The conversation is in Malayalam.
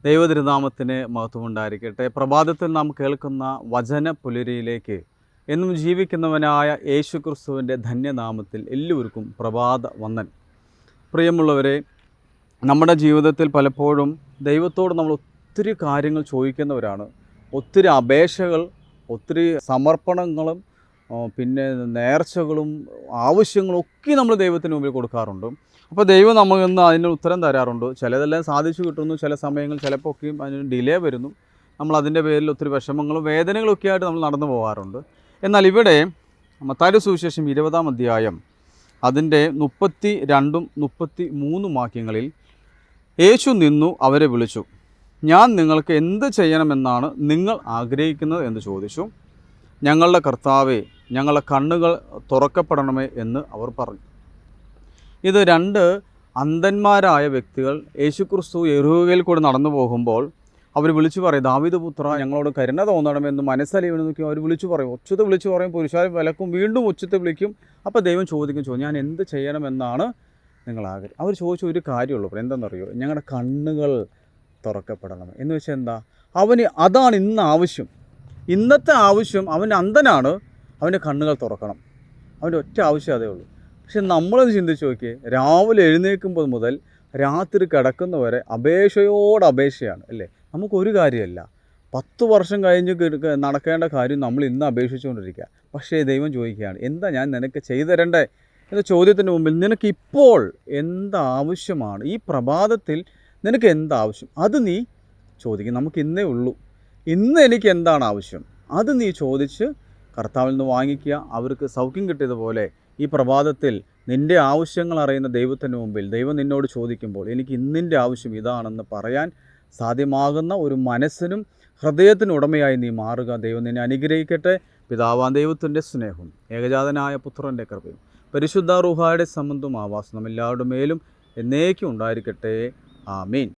ദൈവതിരുനാമത്തിന് മഹത്വമുണ്ടായിരിക്കട്ടെ. പ്രഭാതത്തിൽ നാം കേൾക്കുന്ന വചന പുലരിയിലേക്ക് എന്നും ജീവിക്കുന്നവനായ യേശു ക്രിസ്തുവിൻ്റെ ധന്യനാമത്തിൽ എല്ലാവർക്കും പ്രഭാത വന്ദൻ. പ്രിയമുള്ളവരെ, നമ്മുടെ ജീവിതത്തിൽ പലപ്പോഴും ദൈവത്തോട് നമ്മൾ ഒത്തിരി കാര്യങ്ങൾ ചോദിക്കുന്നവരാണ്. ഒത്തിരി അപേക്ഷകൾ, ഒത്തിരി സമർപ്പണങ്ങളും പിന്നെ നേർച്ചകളും ആവശ്യങ്ങളും ഒക്കെ നമ്മൾ ദൈവത്തിന് മുമ്പിൽ കൊടുക്കാറുണ്ട്. അപ്പോൾ ദൈവം നമുക്ക് ഇന്ന് അതിന് ഉത്തരം തരാറുണ്ട്. ചിലതെല്ലാം സാധിച്ചു കിട്ടുന്നു, ചില സമയങ്ങൾ ചിലപ്പോൾ ഒക്കെയും അതിന് ഡിലേ വരുന്നു. നമ്മൾ അതിൻ്റെ പേരിൽ ഒത്തിരി വിഷമങ്ങളും വേദനകളൊക്കെ ആയിട്ട് നമ്മൾ നടന്നു പോകാറുണ്ട്. എന്നാൽ ഇവിടെ മത്തായിയുടെ സുവിശേഷം 20-ാം അധ്യായം അതിൻ്റെ 32 33 വാക്യങ്ങളിൽ യേശു നിന്നു അവരെ വിളിച്ചു. ഞാൻ നിങ്ങൾക്ക് എന്ത് ചെയ്യണമെന്നാണ് നിങ്ങൾ ആഗ്രഹിക്കുന്നത് എന്ന് ചോദിച്ചു. ഞങ്ങളുടെ കർത്താവേ, ഞങ്ങളുടെ കണ്ണുകൾ തുറക്കപ്പെടണമേ എന്ന് അവർ പറഞ്ഞു. ഇത് രണ്ട് അന്ധന്മാരായ വ്യക്തികൾ യേശുക്രിസ്തു യെരൂശലേമിൽ കൂടെ നടന്നു പോകുമ്പോൾ അവർ വിളിച്ചു പറയും, ദാവീദ് പുത്ര, ഞങ്ങളോട് കരുണ തോന്നണമെന്ന് മനസ്സലിവനെന്നൊക്കെ അവർ വിളിച്ചു പറയും. ഉച്ചത്തെ വിളിച്ചു പറയും, പുരുഷാരെ വിലക്കും, വീണ്ടും ഉച്ചത്തെ വിളിക്കും. അപ്പോൾ ദൈവം ചോദിക്കും, ഞാൻ എന്ത് ചെയ്യണമെന്നാണ് നിങ്ങൾ ആഗ്രഹം? അവർ ചോദിച്ച ഒരു കാര്യമുള്ളൂ, എന്താണെന്നറിയോ? ഞങ്ങളുടെ കണ്ണുകൾ തുറക്കപ്പെടണം എന്ന് വെച്ചാൽ എന്താ? അതാണ് ഇന്ന് ആവശ്യം. ഇന്നത്തെ ആവശ്യം, അവൻ അന്ധനാണ്, അവൻ്റെ കണ്ണുകൾ തുറക്കണം. അവൻ്റെ ഒറ്റ ആവശ്യം അതേ ഉള്ളൂ. പക്ഷെ നമ്മളത് ചിന്തിച്ച് നോക്കിയേ, രാവിലെ എഴുന്നേൽക്കുമ്പോൾ മുതൽ രാത്രി കിടക്കുന്നവരെ അപേക്ഷയാണ് അല്ലേ? നമുക്കൊരു കാര്യമല്ല, 10 വർഷം കഴിഞ്ഞ് നടക്കേണ്ട കാര്യം നമ്മൾ ഇന്ന് അപേക്ഷിച്ചുകൊണ്ടിരിക്കുക. പക്ഷേ ദൈവം ചോദിക്കുകയാണ്, എന്താ ഞാൻ നിനക്ക് ചെയ്തു തരണ്ടേ എന്ന ചോദ്യത്തിന് മുമ്പിൽ നിനക്കിപ്പോൾ എന്താവശ്യമാണ്? ഈ പ്രഭാതത്തിൽ നിനക്ക് എന്താവശ്യം? അത് നീ ചോദിക്കും. നമുക്ക് ഇന്നേ ഉള്ളൂ. ഇന്ന് എനിക്ക് എന്താണ് ആവശ്യം? അത് നീ ചോദിച്ച് കർത്താവിൽ നിന്ന് വാങ്ങിക്കുക. അവർക്ക് സൗഖ്യം കിട്ടിയതുപോലെ ഈ പ്രഭാതത്തിൽ നിൻ്റെ ആവശ്യങ്ങൾ അറിയുന്ന ദൈവത്തിന് മുമ്പിൽ ദൈവം നിന്നോട് ചോദിക്കുമ്പോൾ എനിക്ക് ഇന്നിൻ്റെ ആവശ്യം ഇതാണെന്ന് പറയാൻ സാധ്യമാകുന്ന ഒരു മനസ്സിനും ഹൃദയത്തിനും ഉടമയായി നീ മാറുക. ദൈവം നിന്നെ അനുഗ്രഹിക്കട്ടെ. പിതാവാം ദൈവത്തിൻ്റെ സ്നേഹവും ഏകജാതനായ പുത്രൻ്റെ കൃപയും പരിശുദ്ധ റൂഹായുടെ സംബന്ധവും ആവാസം എല്ലാവരുടെ മേലും എന്നേക്കും ഉണ്ടായിരിക്കട്ടെ. ആമീൻ.